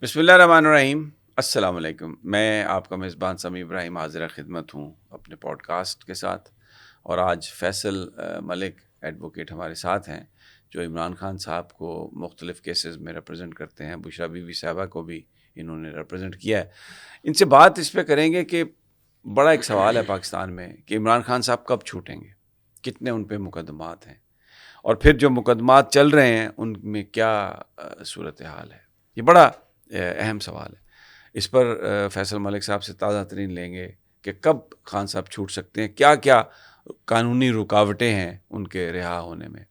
بسم اللہ الرحمن الرحیم. السلام علیکم. میں آپ کا میزبان سمیع ابراہیم حاضر خدمت ہوں اپنے پوڈ کاسٹ کے ساتھ. اور آج فیصل ملک ایڈوکیٹ ہمارے ساتھ ہیں جو عمران خان صاحب کو مختلف کیسز میں ریپرزینٹ کرتے ہیں. بشرا بی بی صاحبہ کو بھی انہوں نے ریپرزینٹ کیا ہے. ان سے بات اس پہ کریں گے کہ بڑا ایک سوال ہے پاکستان میں کہ عمران خان صاحب کب چھوٹیں گے, کتنے ان پہ مقدمات ہیں, اور پھر جو مقدمات چل رہے ہیں ان میں کیا صورتحال ہے. یہ بڑا اہم سوال ہے. اس پر فیصل ملک صاحب سے تازہ ترین لیں گے کہ کب خان صاحب چھوٹ سکتے ہیں, کیا کیا قانونی رکاوٹیں ہیں ان کے رہا ہونے میں.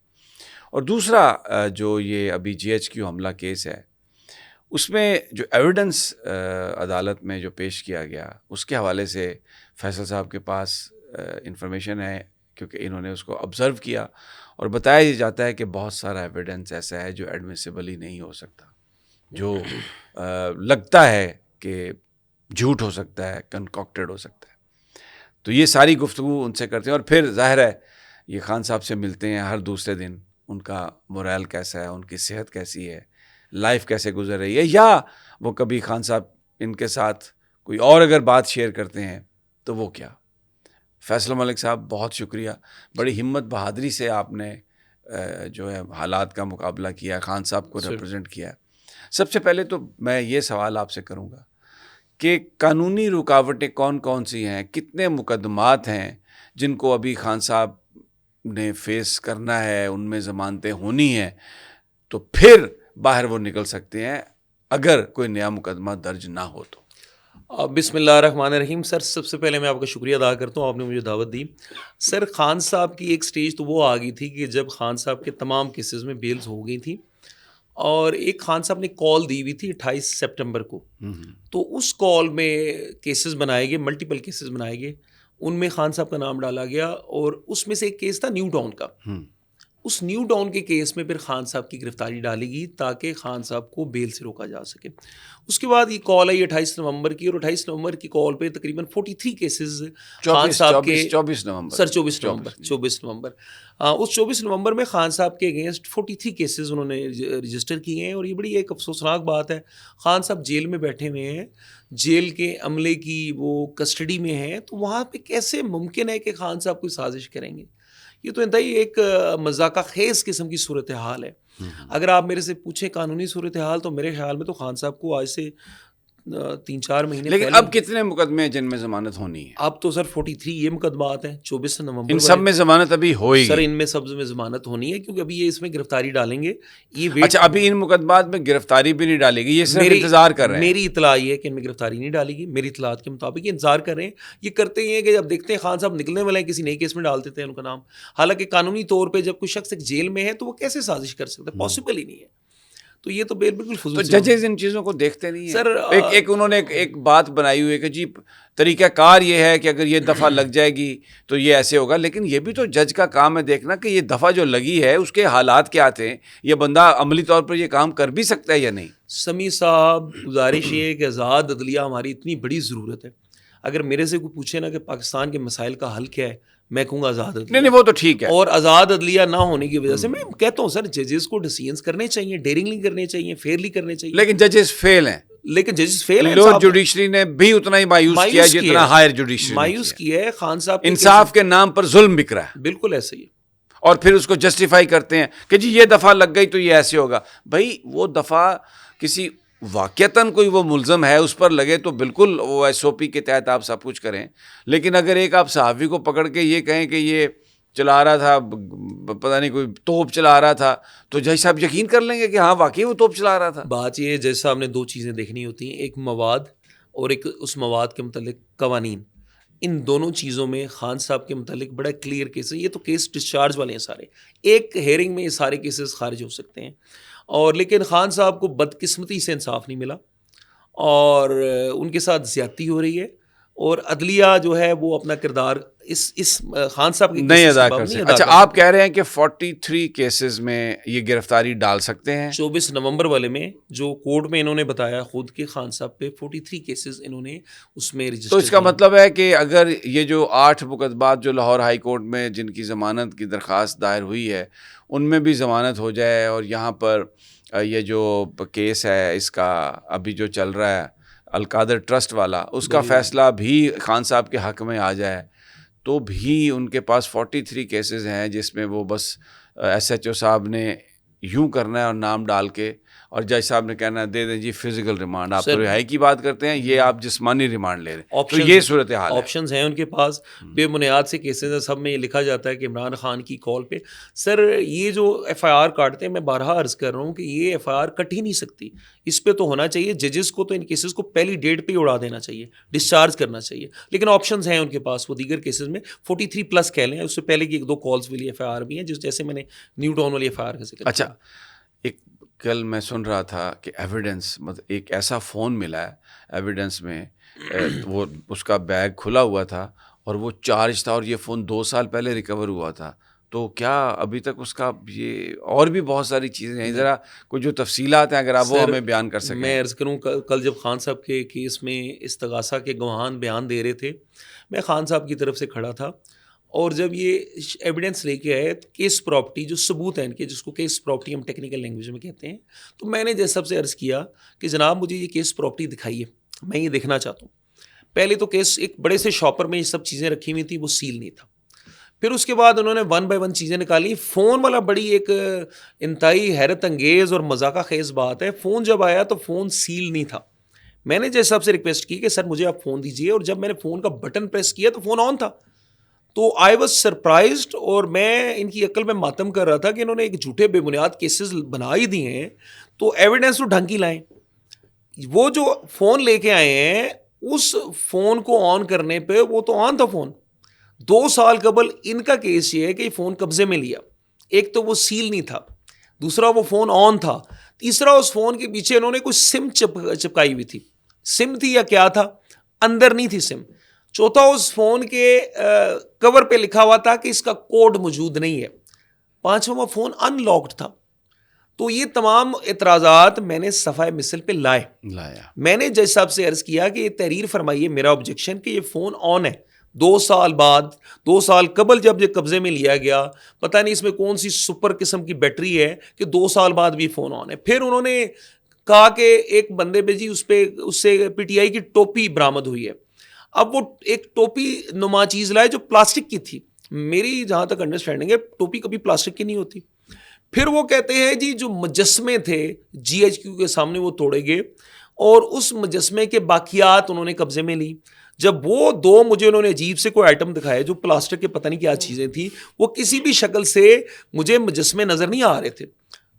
اور دوسرا جو یہ ابھی جی ایچ کیو حملہ کیس ہے اس میں جو ایویڈنس عدالت میں جو پیش کیا گیا اس کے حوالے سے فیصل صاحب کے پاس انفارمیشن ہے, کیونکہ انہوں نے اس کو آبزرو کیا اور بتایا جاتا ہے کہ بہت سارا ایویڈنس ایسا ہے جو ایڈمیسیبل ہی نہیں ہو سکتا, جو لگتا ہے کہ جھوٹ ہو سکتا ہے, کنکاکٹڈ ہو سکتا ہے. تو یہ ساری گفتگو ان سے کرتے ہیں اور پھر ظاہر ہے یہ خان صاحب سے ملتے ہیں ہر دوسرے دن. ان کا مورائل کیسا ہے, ان کی صحت کیسی ہے, لائف کیسے گزر رہی ہے, یا وہ کبھی خان صاحب ان کے ساتھ کوئی اور اگر بات شیئر کرتے ہیں تو وہ کیا. فیصل ملک صاحب بہت شکریہ, بڑی ہمت بہادری سے آپ نے جو ہے حالات کا مقابلہ کیا, خان صاحب کو ریپرزینٹ کیا. سب سے پہلے تو میں یہ سوال آپ سے کروں گا کہ قانونی رکاوٹیں کون کون سی ہیں, کتنے مقدمات ہیں جن کو ابھی خان صاحب نے فیس کرنا ہے, ان میں ضمانتیں ہونی ہیں, تو پھر باہر وہ نکل سکتے ہیں اگر کوئی نیا مقدمہ درج نہ ہو تو. بسم اللہ الرحمن الرحیم. سر سب سے پہلے میں آپ کا شکریہ ادا کرتا ہوں, آپ نے مجھے دعوت دی. سر خان صاحب کی ایک سٹیج تو وہ آ گئی تھی کہ جب خان صاحب کے تمام کیسز میں بیلز ہو گئی تھیں, اور ایک خان صاحب نے کال دی ہوئی تھی 28 سپٹمبر کو. تو اس کال میں کیسز بنائے گئے, ملٹیپل کیسز بنائے گئے, ان میں خان صاحب کا نام ڈالا گیا, اور اس میں سے ایک کیس تھا نیو ٹاؤن کا. اس نیو ٹاؤن کے کیس میں پھر خان صاحب کی گرفتاری ڈالی گئی تاکہ خان صاحب کو بیل سے روکا جا سکے. اس کے بعد یہ کال آئی 28 نومبر کی, اور 28 نومبر کی کال پہ تقریباً 43 کیسز خان صاحب کے 24 نومبر اس 24 نومبر میں خان صاحب کے اگینسٹ 43 کیسز انہوں نے رجسٹر کیے ہیں. اور یہ بڑی ایک افسوسناک بات ہے, خان صاحب جیل میں بیٹھے ہوئے ہیں, جیل کے عملے کی وہ کسٹڈی میں ہیں, تو وہاں پہ کیسے ممکن ہے کہ خان صاحب کوئی سازش کریں گے. یہ تو انتہائی ایک مذاقہ خیز قسم کی صورتحال ہے. اگر آپ میرے سے پوچھیں قانونی صورتحال, تو میرے خیال میں تو خان صاحب کو آج سے 3-4 مہینے لیکن اب کتنے مقدمے ہیں جن میں ضمانت ہونی ہے؟ اب تو سر 43 یہ مقدمات ہیں. 24 نومبر ان سب میں ضمانت ابھی ہوئی سر, ان میں سب میں ضمانت ہونی ہے, کیونکہ ابھی یہ اس میں گرفتاری ڈالیں گے. یہ اچھا, ابھی ان مقدمات میں گرفتاری بھی نہیں ڈالے گی, یہ صرف انتظار کر رہے ہیں. میری اطلاع یہ ہے کہ ان میں گرفتاری نہیں ڈالے گی. میری اطلاعات کے مطابق یہ انتظار کر رہے ہیں. یہ کرتے ہی ہیں کہ جب دیکھتے ہیں خان صاحب نکلنے والے ہیں, کسی نئے کیس میں ڈال دیتے ہیں ان کا نام. حالانکہ قانونی طور پہ جب کوئی شخص ایک جیل میں ہے تو وہ کیسے سازش کر سکتا ہے, پاسبل ہی نہیں ہے. تو یہ تو بالکل فضول. تو ججز ان چیزوں کو دیکھتے نہیں ہیں سر. ایک انہوں نے ایک بات بنائی ہوئی ہے کہ جی طریقہ کار یہ ہے کہ اگر یہ دفعہ لگ جائے گی تو یہ ایسے ہوگا, لیکن یہ بھی تو جج کا کام ہے دیکھنا کہ یہ دفعہ جو لگی ہے اس کے حالات کیا تھے, یہ بندہ عملی طور پر یہ کام کر بھی سکتا ہے یا نہیں. سمیع صاحب, گزارش یہ ہے کہ آزاد عدلیہ ہماری اتنی بڑی ضرورت ہے. اگر میرے سے کوئی پوچھے نا کہ پاکستان کے مسائل کا حل کیا ہے, میں کہوں گا آزاد عدلیہ. نہیں وہ تو ٹھیک ہے. اور آزاد عدلیہ نہ ہونے کی وجہ سے میں کہتا ہوں سر ججز کو ڈیسیژنز کرنے چاہیے, ڈیرنگلی کرنے چاہیے, فیئرلی کرنے چاہیے. لیکن ججز فیل ہیں. لیکن ججز فیل ہیں. لوور جوڈیشری نے بھی اتنا ہی مایوس کیا جتنا ہائر جوڈیشری مایوس کیا ہے. خان صاحب انصاف کے نام پر ظلم بک رہا ہے. بالکل ایسا ہی ہے. اور پھر اس کو جسٹیفائی کرتے ہیں کہ جی یہ دفعہ لگ گئی تو یہ ایسے ہوگا. بھائی وہ دفعہ کسی واقعتاً کوئی وہ ملزم ہے اس پر لگے تو بالکل وہ ایس او پی کے تحت آپ سب کچھ کریں. لیکن اگر ایک آپ صحافی کو پکڑ کے یہ کہیں کہ یہ چلا رہا تھا, پتہ نہیں کوئی توپ چلا رہا تھا, تو جج صاحب یقین کر لیں گے کہ ہاں واقعی وہ توپ چلا رہا تھا. بات یہ ہے جج صاحب نے 2 چیزیں دیکھنی ہوتی ہیں, ایک مواد اور ایک اس مواد کے متعلق قوانین. ان دونوں چیزوں میں خان صاحب کے متعلق بڑا کلیئر کیس ہے. یہ تو کیس ڈسچارج والے ہیں سارے, ایک ہیئرنگ میں یہ سارے کیسز خارج ہو سکتے ہیں. اور لیکن خان صاحب کو بدقسمتی سے انصاف نہیں ملا, اور ان کے ساتھ زیادتی ہو رہی ہے, اور عدلیہ جو ہے وہ اپنا کردار اس خان صاحب کے نہیں ادا کر سکتے. اچھا آپ کہہ رہے ہیں کہ 43 کیسز میں یہ گرفتاری ڈال سکتے ہیں. 24 نومبر والے میں جو کورٹ میں انہوں نے بتایا خود کہ خان صاحب پہ 43 کیسز انہوں نے اس میں رجسٹر. تو اس کا مطلب ہے کہ اگر یہ جو 8 مقدمات جو لاہور ہائی کورٹ میں جن کی ضمانت کی درخواست دائر ہوئی ہے ان میں بھی ضمانت ہو جائے اور یہاں پر یہ جو کیس ہے اس کا ابھی جو چل رہا ہے القادر ٹرسٹ والا اس کا فیصلہ بھی خان صاحب کے حق میں آ جائے تو بھی ان کے پاس 43 کیسز ہیں جس میں وہ بس ایس ایچ او صاحب نے یوں کرنا ہے اور نام ڈال کے اور جج صاحب نے کہنا ہے دے دیں جی فزیکل ریمانڈ. آپ تو رہائی کی بات کرتے ہیں, یہ آپ جسمانی ریمانڈ لے رہے ہیں. تو یہ صورتحال ہے. آپشنز ہیں ان کے پاس, بے بنیاد سے کیسز ہیں, سب میں یہ لکھا جاتا ہے کہ عمران خان کی کال پہ. سر یہ جو ایف آئی آر کاٹتے ہیں, میں بارہا عرض کر رہا ہوں کہ یہ ایف آئی آر کٹ ہی نہیں سکتی. اس پہ تو ہونا چاہیے ججز کو تو ان کیسز کو پہلی ڈیٹ پہ ہی اڑا دینا چاہیے, ڈسچارج کرنا چاہیے. لیکن آپشنز ہیں ان کے پاس وہ دیگر کیسز میں 43 پلس کہہ لیں, اس سے پہلے کی 1-2 کالز والی ایف آئی آر بھی ہیں جیسے میں نے نیو ٹاؤن والی ایف آئی آر کا ذکر. اچھا ایک کل میں سن رہا تھا کہ ایویڈنس مطلب ایک ایسا فون ملا ہے ایویڈنس میں وہ اس کا بیگ کھلا ہوا تھا اور وہ چارج تھا اور یہ فون 2 سال پہلے ریکور ہوا تھا. تو کیا ابھی تک اس کا یہ اور بھی بہت ساری چیزیں ہیں, ذرا کوئی جو تفصیلات ہیں اگر آپ وہ ہمیں بیان کر سکیں. میں عرض کروں کل جب خان صاحب کے کیس میں استغاثہ کے گواہان بیان دے رہے تھے, میں خان صاحب کی طرف سے کھڑا تھا اور جب یہ ایویڈنس لے کے آئے کیس پراپرٹی جو ثبوت ہیں ان کے, جس کو کیس پراپرٹی ہم ٹیکنیکل لینگویج میں کہتے ہیں, تو میں نے جیسے سب سے عرض کیا کہ جناب مجھے یہ کیس پراپرٹی دکھائیے, میں یہ دیکھنا چاہتا ہوں. پہلے تو کیس ایک بڑے سے شاپر میں یہ سب چیزیں رکھی ہوئی تھیں, وہ سیل نہیں تھا. پھر اس کے بعد انہوں نے 1 بائی 1 چیزیں نکالی. فون والا بڑی ایک انتہائی حیرت انگیز اور مذاقہ خیز بات ہے, فون جب آیا تو فون سیل نہیں تھا. میں نے جیسے سب سے ریکویسٹ کی کہ سر مجھے آپ فون دیجیے, اور جب میں نے فون کا بٹن پریس کیا تو فون آن تھا. تو آئی واز سرپرائزڈ, اور میں ان کی عقل میں ماتم کر رہا تھا کہ انہوں نے ایک جھوٹے بے بنیاد کیسز بنا ہی دیے ہیں, تو ایویڈنس تو ڈھنگ کی لائیں. وہ جو فون لے کے آئے ہیں اس فون کو آن کرنے پہ وہ تو آن تھا فون. 2 سال قبل ان کا کیس یہ ہے کہ یہ فون قبضے میں لیا, ایک تو وہ سیل نہیں تھا, دوسرا وہ فون آن تھا, تیسرا اس فون کے پیچھے انہوں نے کوئی سم چپکائی ہوئی تھی. سم تھی یا کیا تھا, اندر نہیں تھی سم. چوتھا اس فون کے کور پہ لکھا ہوا تھا کہ اس کا کوڈ موجود نہیں ہے. 5واں فون ان لاکڈ تھا. تو یہ تمام اعتراضات میں نے صفحہ مثل پہ لایا. میں نے جج صاحب سے عرض کیا کہ یہ تحریر فرمائیے میرا آبجیکشن کہ یہ فون آن ہے. 2 سال بعد, 2 سال قبل جب یہ قبضے میں لیا گیا, پتہ نہیں اس میں کون سی سپر قسم کی بیٹری ہے کہ 2 سال بعد بھی فون آن ہے. پھر انہوں نے کہا کہ ایک بندے پہ جی اس سے پی ٹی آئی کی ٹوپی برآمد ہوئی ہے. اب وہ ایک ٹوپی نما چیز لائے جو پلاسٹک کی تھی. میری جہاں تک انڈرسٹینڈنگ ہے ٹوپی کبھی پلاسٹک کی نہیں ہوتی. پھر وہ کہتے ہیں جی جو مجسمے تھے جی ایچ کیو کے سامنے وہ توڑے گئے, اور اس مجسمے کے باقیات انہوں نے قبضے میں لی. جب وہ 2 مجھے انہوں نے عجیب سے کوئی آئٹم دکھائے جو پلاسٹک کے پتہ نہیں کیا چیزیں تھیں, وہ کسی بھی شکل سے مجھے مجسمے نظر نہیں آ رہے تھے.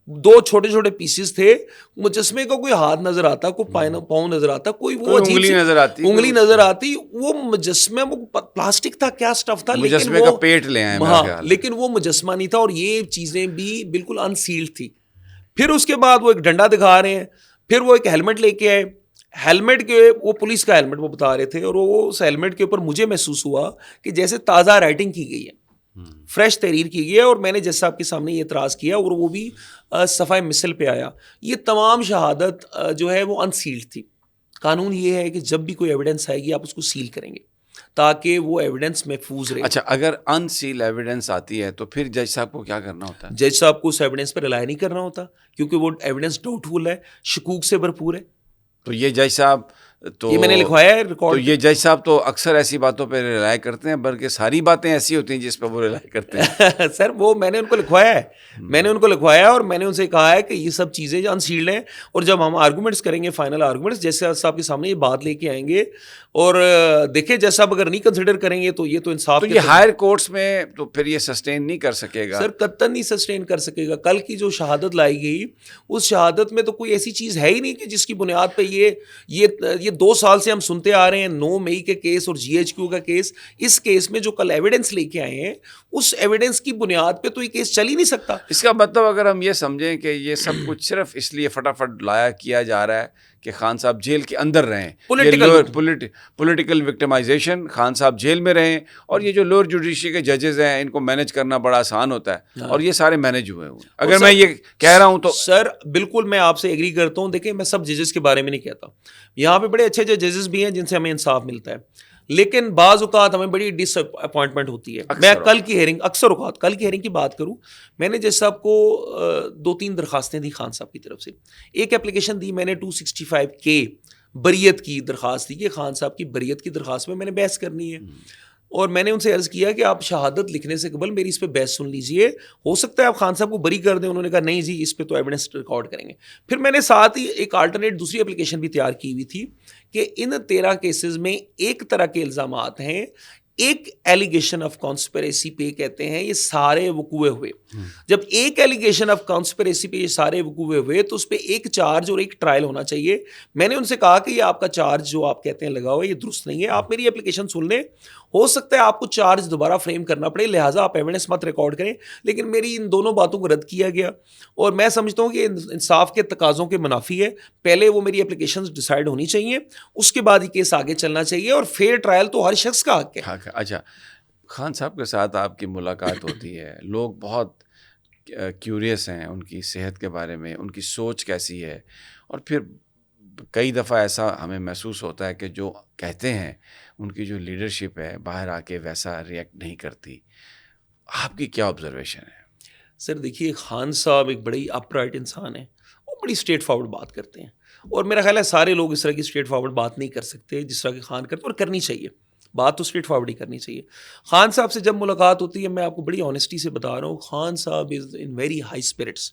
2 چھوٹے چھوٹے پیسز تھے, مجسمے کا کوئی ہاتھ نظر آتا, کوئی پاؤں نظر آتا, کوئی وہ انگلی نظر آتی. وہ مجسمے وہ پلاسٹک تھا, کیا سٹف تھا, مجسمے کا پیٹ لے آئے, ہاں لیکن وہ مجسمہ نہیں تھا, اور یہ چیزیں بھی بالکل انسیلڈ تھی. پھر اس کے بعد وہ ایک ڈنڈا دکھا رہے ہیں, پھر وہ ایک ہیلمٹ لے کے آئے. ہیلمٹ کے وہ پولیس کا ہیلمٹ وہ بتا رہے تھے, اور وہ اس ہیلمٹ کے اوپر مجھے محسوس ہوا کہ جیسے تازہ رائٹنگ کی گئی ہے, فریش تحریر کی گئی ہے. اور میں نے جیسے آپ کے سامنے یہ اعتراض کیا, اور وہ بھی صفحہ مثل پہ آیا. یہ تمام شہادت جو ہے وہ انسیلڈ تھی. قانون یہ ہے کہ جب بھی کوئی ایویڈنس آئے گی آپ اس کو سیل کریں گے تاکہ وہ ایویڈنس محفوظ رہے. اچھا اگر ان سیل ایویڈنس آتی ہے تو پھر جج صاحب کو کیا کرنا ہوتا ہے؟ جج صاحب کو اس ایویڈنس پر رلائے نہیں کرنا ہوتا, کیونکہ وہ ایویڈنس ڈاؤٹ فل ہے, شکوک سے بھرپور ہے. تو یہ جج صاحب تو یہ میں نے لکھوایا ہے ریکارڈ. تو یہ جج صاحب تو اکثر ایسی باتوں پہ رلائے کرتے ہیں, بلکہ ساری باتیں ایسی ہوتی ہیں جس پہ وہ رلائے کرتے ہیں. سر وہ میں نے ان کو لکھوایا ہے, میں نے ان کو لکھوایا اور میں نے ان سے کہا ہے کہ یہ سب چیزیں انسیلڈ ہیں, اور جب ہم آرگومنٹس کریں گے, فائنل آرگومنٹس, جیسے صاحب کے سامنے یہ بات لے کے آئیں گے, اور دیکھیں جیسا اب اگر نہیں کنسیڈر کریں گے تو یہ تو انصاف. تو یہ ہائر کورٹس میں تو پھر یہ سسٹین نہیں کر سکے گا سر, قطعاً نہیں سسٹین کر سکے گا. کل کی جو شہادت لائی گئی اس شہادت میں تو کوئی ایسی چیز ہے ہی نہیں کہ جس کی بنیاد پہ یہ 2 سال سے ہم سنتے آ رہے ہیں 9 مئی کے کیس اور جی ایچ کیو کا کیس. اس کیس میں جو کل ایویڈنس لے کے آئے ہیں اس ایویڈنس کی بنیاد پہ تو یہ کیس چل ہی نہیں سکتا. اس کا مطلب اگر ہم یہ سمجھیں کہ یہ سب کچھ صرف اس لیے فٹافٹ لایا کیا جا رہا ہے کہ خان صاحب جیل کے اندر رہیں, پولیٹیکل وکٹمائزیشن, خان صاحب جیل میں رہیں, اور یہ جو لوور جوڈیشری کے ججز ہیں ان کو مینیج کرنا بڑا آسان ہوتا ہے, اور یہ سارے مینیج ہوئے ہوئے. اگر میں یہ کہہ رہا ہوں تو سر بالکل میں آپ سے ایگری کرتا ہوں. دیکھیں میں سب ججز کے بارے میں نہیں کہتا, یہاں پہ بڑے اچھے ججز بھی ہیں جن سے ہمیں انصاف ملتا ہے, لیکن بعض اوقات ہمیں بڑی ڈس اپوائنٹمنٹ ہوتی ہے. میں اکثر اوقات کل کی ہیئرنگ کی بات کروں, میں نے جج صاحب کو 2-3 درخواستیں دی خان صاحب کی طرف سے. ایک اپلیکیشن دی میں نے 265K بریت کی درخواست دی کہ خان صاحب کی بریت کی درخواست میں نے بحث کرنی ہے, اور میں نے ان سے عرض کیا کہ آپ شہادت لکھنے سے قبل میری اس پہ بحث سن لیجئے, ہو سکتا ہے آپ خان صاحب کو بری کر دیں. انہوں نے کہا نہیں جی اس پہ تو ایویڈنس ریکارڈ کریں گے. پھر میں نے ساتھ ہی ایک آلٹرنیٹ دوسری اپلیکیشن بھی تیار کی ہوئی تھی کہ ان 13 کیسز میں ایک طرح کے الزامات ہیں, ایک ایلیگیشن آف کانسپریسی پہ کہتے ہیں یہ سارے وقوع ہوئے. جب ایک ایلیگیشن آف کانسپریسی پہ یہ سارے وقوع ہوئے تو اس پہ ایک چارج اور ایک ٹرائل ہونا چاہیے. میں نے ان سے کہا کہ یہ آپ کا چارج جو آپ کہتے ہیں لگا ہوا ہے یہ درست نہیں ہے, آپ میری اپلیکیشن سن لیں, ہو سکتا ہے آپ کو چارج دوبارہ فریم کرنا پڑے, لہٰذا آپ ایویڈنس مت ریکارڈ کریں. لیکن میری ان دونوں باتوں کو رد کیا گیا, اور میں سمجھتا ہوں کہ انصاف کے تقاضوں کے منافی ہے. پہلے وہ میری اپلیکیشنز ڈیسائیڈ ہونی چاہیے, اس کے بعد یہ کیس آگے چلنا چاہیے, اور فیئر ٹرائل تو ہر شخص کا حق ہے. اچھا, خان صاحب کے ساتھ آپ کی ملاقات ہوتی ہے, لوگ بہت کیوریس ہیں ان کی صحت کے بارے میں, ان کی سوچ کیسی ہے, اور پھر کئی دفعہ ایسا ہمیں محسوس ہوتا ہے کہ جو کہتے ہیں ان کی جو لیڈرشپ ہے باہر آ کے ویسا ریئیکٹ نہیں کرتی. آپ کی کیا آبزرویشن ہے؟ سر دیکھیے خان صاحب ایک بڑی اپ رائٹ انسان ہیں, وہ بڑی اسٹریٹ فارورڈ بات کرتے ہیں, اور میرا خیال ہے سارے لوگ اس طرح کی اسٹریٹ فارورڈ بات نہیں کر سکتے جس طرح کہ خان کرتے, اور کرنی چاہیے بات تو اسٹریٹ فارورڈ ہی کرنی چاہیے. خان صاحب سے جب ملاقات ہوتی ہے, میں آپ کو بڑی آنیسٹی سے بتا رہا ہوں, خان صاحب از ان ویری ہائی اسپرٹس,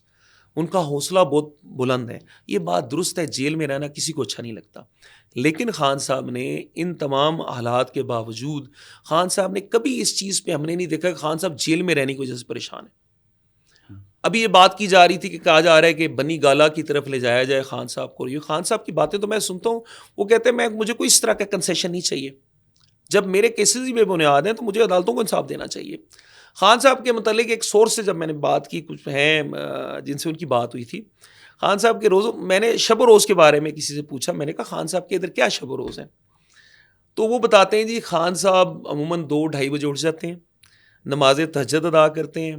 ان کا حوصلہ بہت بلند ہے. یہ بات درست ہے جیل میں رہنا کسی کو اچھا نہیں لگتا, لیکن خان صاحب نے ان تمام حالات کے باوجود خان صاحب نے کبھی اس چیز پہ ہم نے نہیں دیکھا کہ خان صاحب جیل میں رہنے کی وجہ سے پریشان ہیں. ابھی یہ بات کی جا رہی تھی کہ کہا جا رہا ہے کہ بنی گالا کی طرف لے جایا جائے خان صاحب کو. یہ خان صاحب کی باتیں تو میں سنتا ہوں, وہ کہتے ہیں مجھے کوئی اس طرح کا کنسیشن نہیں چاہیے, جب میرے کیسز ہی بے بنیاد ہیں تو مجھے عدالتوں کو انصاف دینا چاہیے. خان صاحب کے متعلق ایک سورس سے جب میں نے بات کی, کچھ ہیں جن سے ان کی بات ہوئی تھی, خان صاحب کے روز میں نے شب و روز کے بارے میں کسی سے پوچھا, میں نے کہا خان صاحب کے ادھر کیا شب و روز ہیں, تو وہ بتاتے ہیں جی خان صاحب عموماً 2-2:30 بجے اٹھ جاتے ہیں, نماز تہجد ادا کرتے ہیں,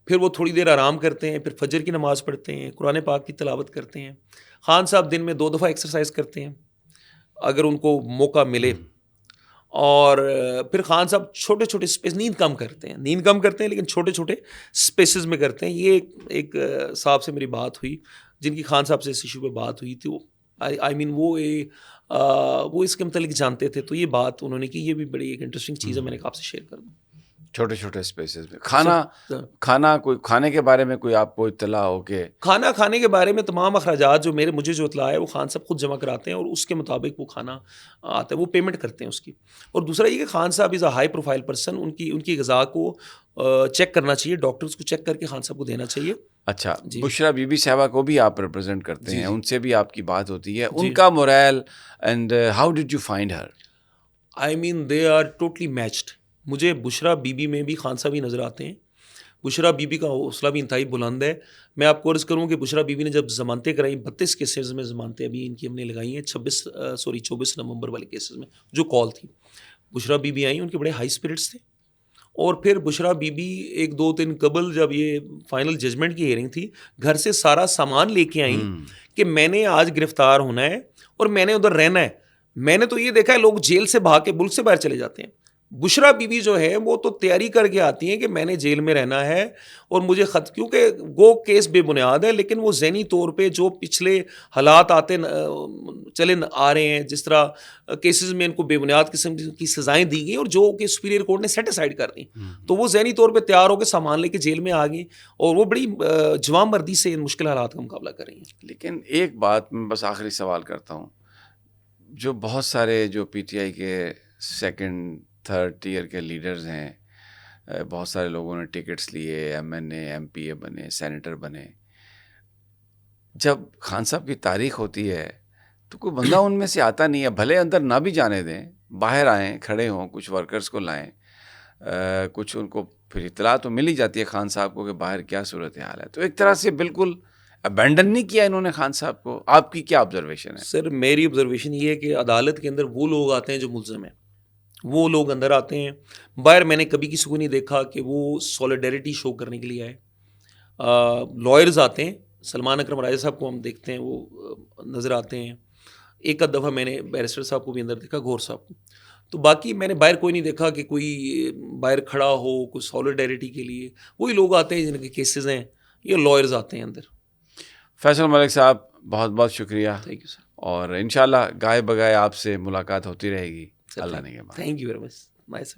پھر وہ تھوڑی دیر آرام کرتے ہیں, پھر فجر کی نماز پڑھتے ہیں, قرآن پاک کی تلاوت کرتے ہیں. خان صاحب دن میں 2 دفعہ ایکسرسائز کرتے ہیں اگر ان کو موقع ملے, اور پھر خان صاحب چھوٹے چھوٹے اسپیس نیند کم کرتے ہیں لیکن چھوٹے چھوٹے اسپیسز میں کرتے ہیں. یہ ایک صاحب سے میری بات ہوئی جن کی خان صاحب سے اس ایشو پہ بات ہوئی تھی, وہ اس کے متعلق جانتے تھے, تو یہ بات انہوں نے کی. یہ بھی بڑی ایک انٹرسٹنگ چیز ہے, میں نے کہا آپ سے شیئر کر دوں. چھوٹے چھوٹے اسپیسز میں کھانا کوئی کھانے کے بارے میں کوئی آپ کو اطلاع ہو کہ کھانا کھانے کے بارے میں تمام اخراجات جو مجھے جو اطلاع ہے وہ خان صاحب خود جمع کراتے ہیں, اور اس کے مطابق وہ کھانا آتا ہے, وہ پیمنٹ کرتے ہیں اس کی. اور دوسرا یہ کہ خان صاحب از اے ہائی پروفائل پرسن, ان کی غذا کو چیک کرنا چاہیے, ڈاکٹرز کو چیک کر کے خان صاحب کو دینا چاہیے. اچھا, بشرا بی بی صاحبہ کو بھی آپ ریپرزینٹ کرتے ہیں, ان سے بھی آپ کی بات ہوتی ہے, ان کا moral and how did you find her? They are totally matched. مجھے بشرا بی بی میں بھی خان صاحب ہی نظر آتے ہیں. بشرا بی بی کا حوصلہ بھی انتہائی بلند ہے. میں آپ کو عرض کروں کہ بشرا بی بی نے جب ضمانتیں کرائی, 32 کیسز میں ضمانتیں ابھی ان کی ہم نے لگائی ہیں, 24 نومبر والے کیسز میں جو کال تھی, بشرا بی بی آئیں, ان کے بڑے ہائی اسپرٹس تھے. اور پھر بشرا بی بی 1-2 دن قبل جب یہ فائنل ججمنٹ کی ہیئرنگ تھی, گھر سے سارا سامان لے کے آئیں کہ میں نے آج گرفتار ہونا ہے اور میں نے ادھر رہنا ہے. میں نے تو یہ دیکھا ہے لوگ جیل سے بھاگ کے ملک سے باہر چلے جاتے ہیں. بشرا بی بی جو ہے وہ تو تیاری کر کے آتی ہیں کہ میں نے جیل میں رہنا ہے اور مجھے کیونکہ وہ کیس بے بنیاد ہے, لیکن وہ ذہنی طور پہ جو پچھلے حالات چلے آ رہے ہیں, جس طرح کیسز میں ان کو بے بنیاد قسم کی سزائیں دی گئی اور جو کہ سپیریئر کورٹ نے سیٹ اسائڈ کر دی, تو وہ ذہنی طور پہ تیار ہو کے سامان لے کے جیل میں آ گئی اور وہ بڑی جوان مردی سے ان مشکل حالات کا مقابلہ کر رہی ہیں. لیکن ایک بات میں بس آخری سوال کرتا ہوں, جو بہت سارے جو پی ٹی آئی کے 2-3 ٹیئر کے لیڈرز ہیں, بہت سارے لوگوں نے ٹکٹس لیے, MNA MP بنے, سینیٹر بنے, جب خان صاحب کی تاریخ ہوتی ہے تو کوئی بندہ ان میں سے آتا نہیں ہے, بھلے اندر نہ بھی جانے دیں, باہر آئیں, کھڑے ہوں, کچھ ورکرز کو لائیں, کچھ ان کو پھر اطلاع تو مل ہی جاتی ہے خان صاحب کو کہ باہر کیا صورت حال ہے. تو ایک طرح سے بالکل ابینڈن نہیں کیا انہوں نے خان صاحب کو؟ آپ کی کیا آبزرویشن ہے؟ سر میری آبزرویشن یہ ہے کہ عدالت کے اندر وہ لوگ آتے ہیں جو ملزم ہیں، وہ لوگ اندر آتے ہیں. باہر میں نے کبھی کسی کو نہیں دیکھا کہ وہ سولیڈیرٹی شو کرنے کے لیے آئے. لائرز آتے ہیں، سلمان اکرم راجہ صاحب کو ہم دیکھتے ہیں، وہ نظر آتے ہیں. ایک آدھ دفعہ میں نے بیرسٹر صاحب کو بھی اندر دیکھا، گور صاحب کو. تو باقی میں نے باہر کوئی نہیں دیکھا کہ کوئی باہر کھڑا ہو کوئی سولیڈیرٹی کے لیے. وہی لوگ آتے ہیں جن کے کیسز ہیں، یہ لائرز آتے ہیں اندر. فیصل ملک صاحب بہت بہت شکریہ، تھینک یو سر. اور انشاءاللہ گائے بگائے آپ سے ملاقات ہوتی رہے گی. اللہ نے کے بعد. Thank you very much.